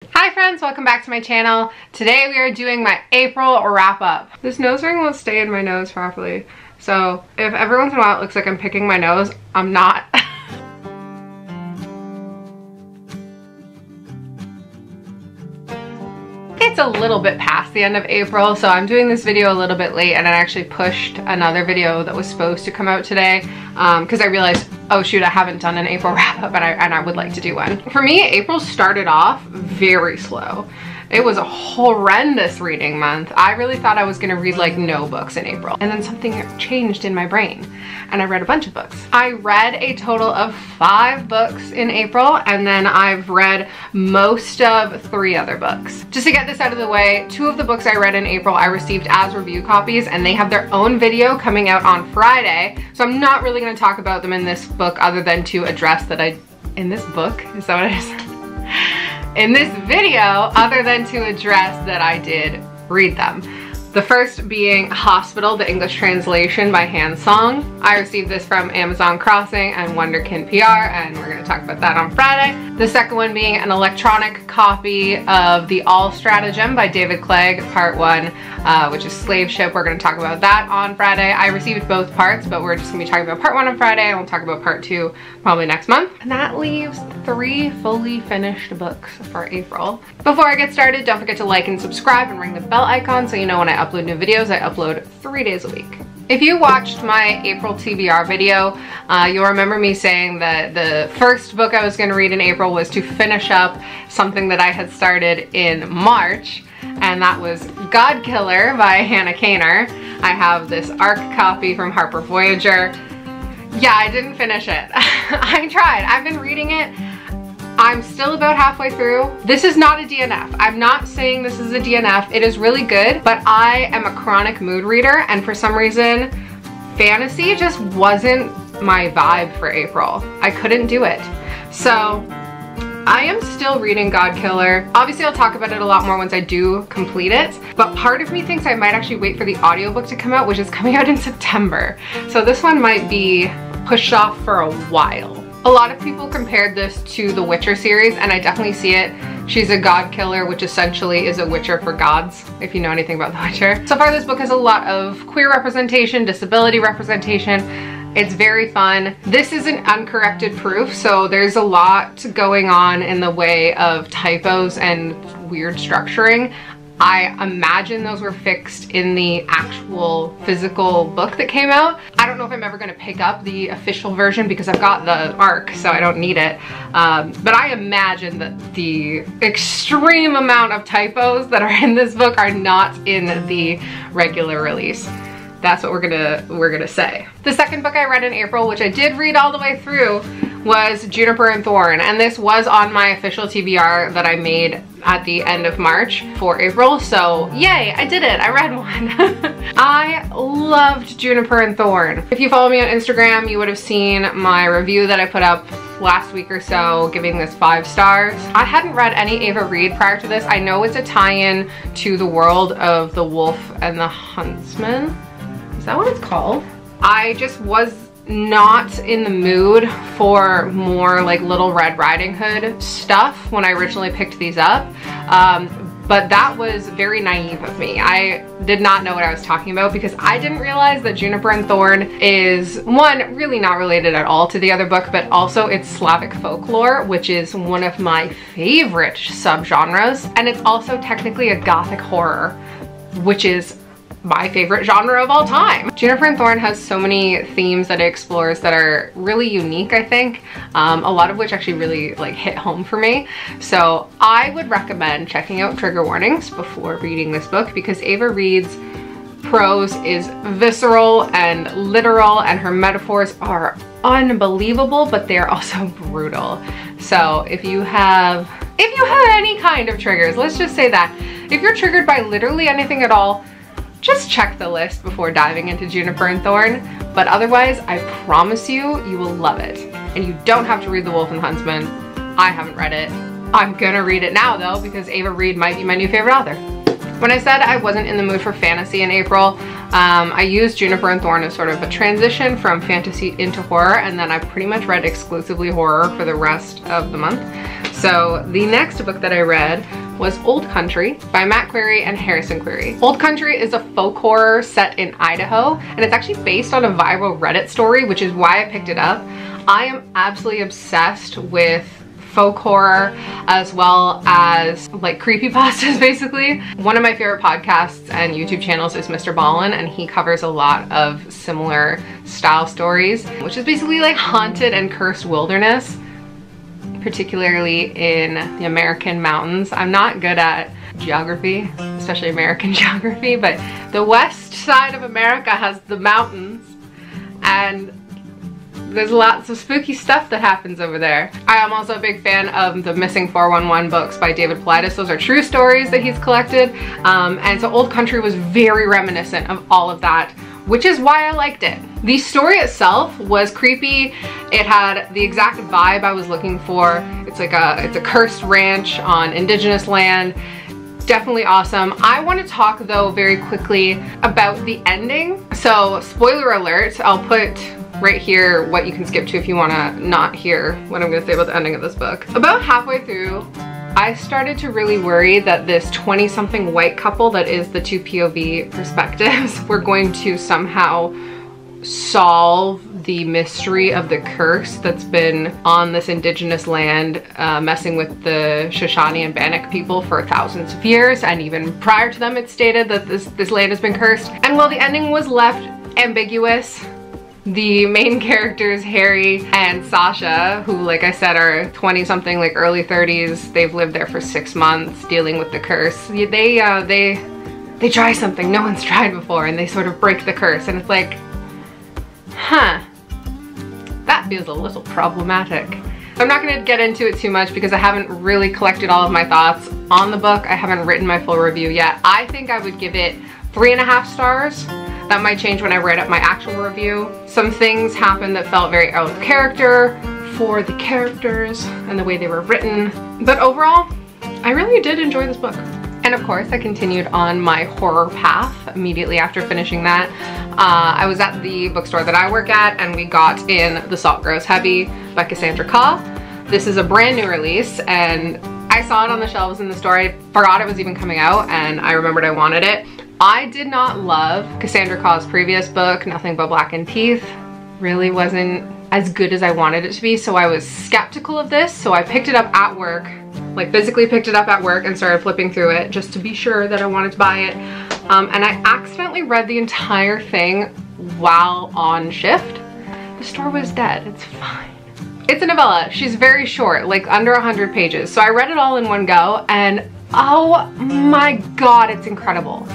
Hi friends, welcome back to my channel. Today we are doing my April wrap up. This nose ring won't stay in my nose properly. So if every once in a while it looks like I'm picking my nose, I'm not. It's a little bit past the end of April, so I'm doing this video a little bit late, and I actually pushed another video that was supposed to come out today because I realized, oh shoot, I haven't done an April wrap up, and I would like to do one. For me, April started off very slow. It was a horrendous reading month. I really thought I was gonna read like no books in April, and then something changed in my brain and I read a bunch of books. I read a total of 5 books in April, and then I've read most of 3 other books. Just to get this out of the way, 2 of the books I read in April I received as review copies, and they have their own video coming out on Friday, so I'm not really gonna talk about them in this book other than to address that in this book? Is that what it is? In this video, other than to address that I did read them. The first being Hospital, the English translation by Hansong. I received this from Amazon Crossing and Wonderkin PR, and we're gonna talk about that on Friday. The second one being an electronic copy of The All Stratagem by David Clegg, part 1, which is Slave Ship. We're gonna talk about that on Friday. I received both parts, but we're just gonna be talking about part 1 on Friday, and we'll talk about part 2 probably next month. And that leaves 3 fully finished books for April. Before I get started, don't forget to like and subscribe and ring the bell icon so you know when I upload new videos. I upload 3 days a week. If you watched my April TBR video, you'll remember me saying that the first book I was going to read in April was to finish up something that I had started in March, and that was Godkiller by Hannah Kaner. I have this ARC copy from Harper Voyager. Yeah, I didn't finish it. I tried. I've been reading it. I'm still about halfway through. This is not a DNF. I'm not saying this is a DNF. It is really good, but I am a chronic mood reader, and for some reason, fantasy just wasn't my vibe for April. I couldn't do it. So I am still reading Godkiller. Obviously, I'll talk about it a lot more once I do complete it, but part of me thinks I might actually wait for the audiobook to come out, which is coming out in September. So this one might be pushed off for a while. A lot of people compared this to the Witcher series, and I definitely see it. She's a god killer, which essentially is a witcher for gods, if you know anything about the Witcher. So far, this book has a lot of queer representation, disability representation. It's very fun. This is an uncorrected proof, so there's a lot going on in the way of typos and weird structuring. I imagine those were fixed in the actual physical book that came out. I don't know if I'm ever gonna pick up the official version because I've got the ARC, so I don't need it. But I imagine that the extreme amount of typos that are in this book are not in the regular release. That's what we're gonna say. The second book I read in April, which I did read all the way through, was Juniper and Thorn, and this was on my official TBR that I made at the end of March for April, so yay, I did it, I read one. I loved Juniper and Thorn. If you follow me on Instagram, you would have seen my review that I put up last week or so, giving this 5 stars. I hadn't read any Ava Reid prior to this. I know it's a tie-in to the world of The Wolf and the Huntsman. Is that what it's called? I just was not in the mood for more like Little Red Riding Hood stuff when I originally picked these up. But that was very naive of me. I did not know what I was talking about because I didn't realize that Juniper and Thorn is, one, really not related at all to the other book, but also it's Slavic folklore, which is one of my favorite subgenres. And it's also technically a gothic horror, which is my favorite genre of all time. Juniper and Thorn has so many themes that it explores that are really unique, I think. A lot of which actually really like hit home for me. So I would recommend checking out trigger warnings before reading this book because Ava Reid's prose is visceral and literal, and her metaphors are unbelievable, but they're also brutal. So if you have any kind of triggers, let's just say that. If you're triggered by literally anything at all, just check the list before diving into Juniper and Thorn, but otherwise, I promise you, you will love it. And you don't have to read The Wolf and the Huntsman. I haven't read it. I'm gonna read it now though, because Ava Reid might be my new favorite author. When I said I wasn't in the mood for fantasy in April, I used Juniper and Thorn as sort of a transition from fantasy into horror, and then I pretty much read exclusively horror for the rest of the month. So the next book that I read was Old Country by Matt Query and Harrison Query. Old Country is a folk horror set in Idaho, and it's actually based on a viral Reddit story, which is why I picked it up. I am absolutely obsessed with folk horror as well as like creepypastas basically. One of my favorite podcasts and YouTube channels is Mr. Ballin, and he covers a lot of similar style stories, which is basically like haunted and cursed wilderness, particularly in the American mountains. I'm not good at geography, especially American geography, but the west side of America has the mountains, and there's lots of spooky stuff that happens over there. I am also a big fan of the Missing 411 books by David Paulides. Those are true stories that he's collected. And so Old Country was very reminiscent of all of that, which is why I liked it. The story itself was creepy. It had the exact vibe I was looking for. It's a cursed ranch on indigenous land. Definitely awesome. I want to talk though very quickly about the ending. So spoiler alert, I'll put right here what you can skip to if you want to not hear what I'm going to say about the ending of this book. About halfway through, I started to really worry that this 20-something white couple that is the two POV perspectives were going to somehow solve the mystery of the curse that's been on this indigenous land, messing with the Shoshone and Bannock people for thousands of years, and even prior to them it's stated that this land has been cursed. And while the ending was left ambiguous, the main characters, Harry and Sasha, who like I said are 20-something, like early 30s, they've lived there for 6 months dealing with the curse. They try something no one's tried before, and they sort of break the curse, and it's like, huh, that feels a little problematic. I'm not going to get into it too much because I haven't really collected all of my thoughts on the book. I haven't written my full review yet. I think I would give it 3.5 stars. That might change when I write up my actual review. Some things happened that felt very out of character for the characters and the way they were written. But overall, I really did enjoy this book. And of course, I continued on my horror path immediately after finishing that. I was at the bookstore that I work at, and we got in The Salt Grows Heavy by Cassandra Khaw. This is a brand new release, and I saw it on the shelves in the store. I forgot it was even coming out, and I remembered I wanted it. I did not love Cassandra Khaw's previous book, Nothing But Blackened Teeth. Really wasn't as good as I wanted it to be, so I was skeptical of this. So I picked it up at work, like physically picked it up at work and started flipping through it just to be sure that I wanted to buy it. And I accidentally read the entire thing while on shift. The store was dead, it's fine. It's a novella, she's very short, like under 100 pages. So I read it all in one go, and oh my God, it's incredible.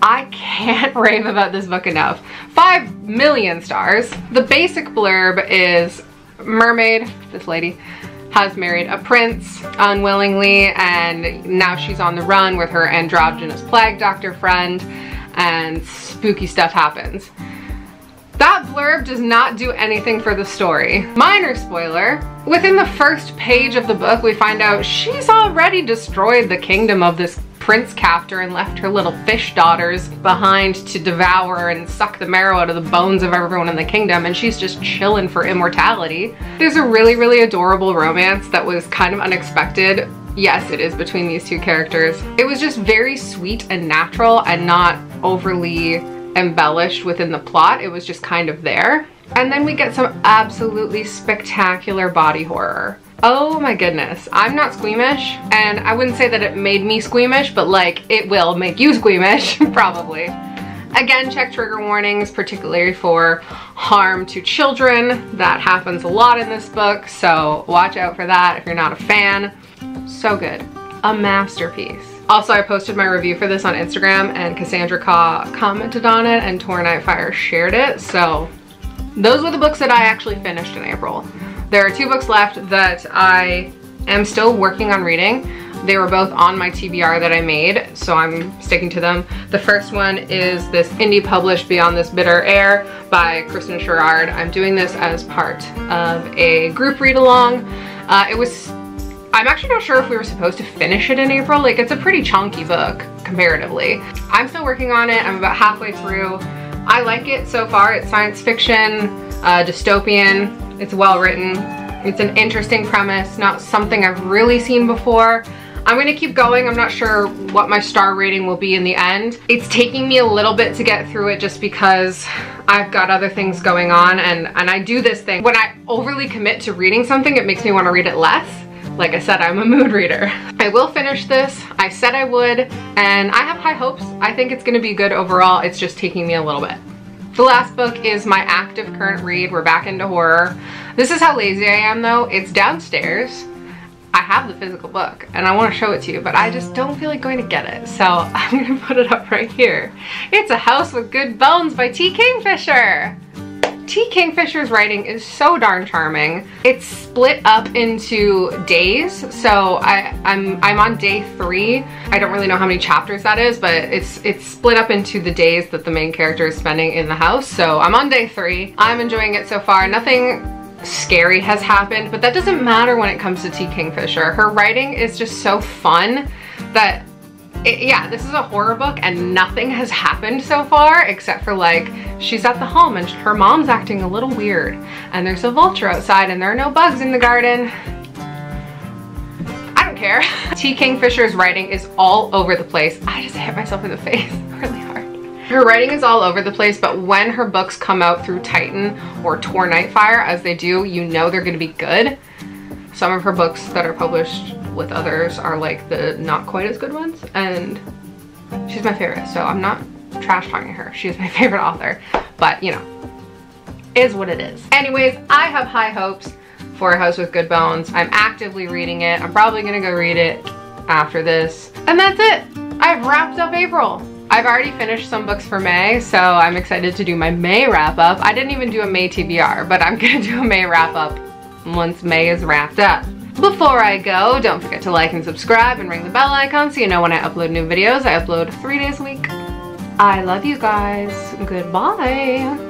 I can't rave about this book enough. 5 million stars. The basic blurb is mermaid, this lady, has married a prince unwillingly, and now she's on the run with her androgynous plague doctor friend, and spooky stuff happens. That blurb does not do anything for the story. Minor spoiler, within the first page of the book we find out she's already destroyed the kingdom of this prince captor and left her little fish daughters behind to devour and suck the marrow out of the bones of everyone in the kingdom, and she's just chilling for immortality. There's a really, really adorable romance that was kind of unexpected. Yes, it is between these two characters. It was just very sweet and natural and not overly embellished within the plot. It was just kind of there. And then we get some absolutely spectacular body horror. Oh my goodness, I'm not squeamish, and I wouldn't say that it made me squeamish, but like it will make you squeamish, probably. Again, check trigger warnings, particularly for harm to children. That happens a lot in this book, so watch out for that if you're not a fan. So good, a masterpiece. Also, I posted my review for this on Instagram, and Cassandra Khaw commented on it, and Thorn shared it, so those were the books that I actually finished in April. There are 2 books left that I am still working on reading. They were both on my TBR that I made, so I'm sticking to them. The first one is this indie published Beyond This Bitter Air by Kristin and Sherrard. I'm doing this as part of a group read along. I'm actually not sure if we were supposed to finish it in April. Like, it's a pretty chunky book comparatively. I'm still working on it. I'm about halfway through. I like it so far. It's science fiction, dystopian. It's well written. It's an interesting premise, not something I've really seen before. I'm gonna keep going. I'm not sure what my star rating will be in the end. It's taking me a little bit to get through it just because I've got other things going on, and I do this thing. When I overly commit to reading something, it makes me want to read it less. Like I said, I'm a mood reader. I will finish this. I said I would, and I have high hopes. I think it's gonna be good overall. It's just taking me a little bit. The last book is my active current read. We're back into horror. This is how lazy I am though. It's downstairs. I have the physical book and I want to show it to you, but I just don't feel like going to get it. So I'm gonna put it up right here. It's A House with Good Bones by T. Kingfisher. T. Kingfisher's writing is so darn charming. It's split up into days. So I'm on day 3. I don't really know how many chapters that is, but it's split up into the days that the main character is spending in the house. So I'm on day 3. I'm enjoying it so far. Nothing scary has happened, but that doesn't matter when it comes to T. Kingfisher. Her writing is just so fun that yeah, this is a horror book and nothing has happened so far except for like she's at the home and her mom's acting a little weird and there's a vulture outside and there are no bugs in the garden. I don't care. T. Kingfisher's writing is all over the place. I just hit myself in the face really hard. Her writing is all over the place, but when her books come out through Titan or Tor Nightfire, as they do, you know they're gonna be good. Some of her books that are published with others are like the not quite as good ones, and she's my favorite, so I'm not trash talking her. She is my favorite author, but you know, is what it is. Anyways, I have high hopes for A House with Good Bones. I'm actively reading it. I'm probably gonna go read it after this, and that's it. I've wrapped up April. I've already finished some books for May, so I'm excited to do my May wrap up. I didn't even do a May TBR, but I'm gonna do a May wrap up once May is wrapped up. Before I go, don't forget to like and subscribe and ring the bell icon so you know when I upload new videos. I upload 3 days a week. I love you guys. Goodbye.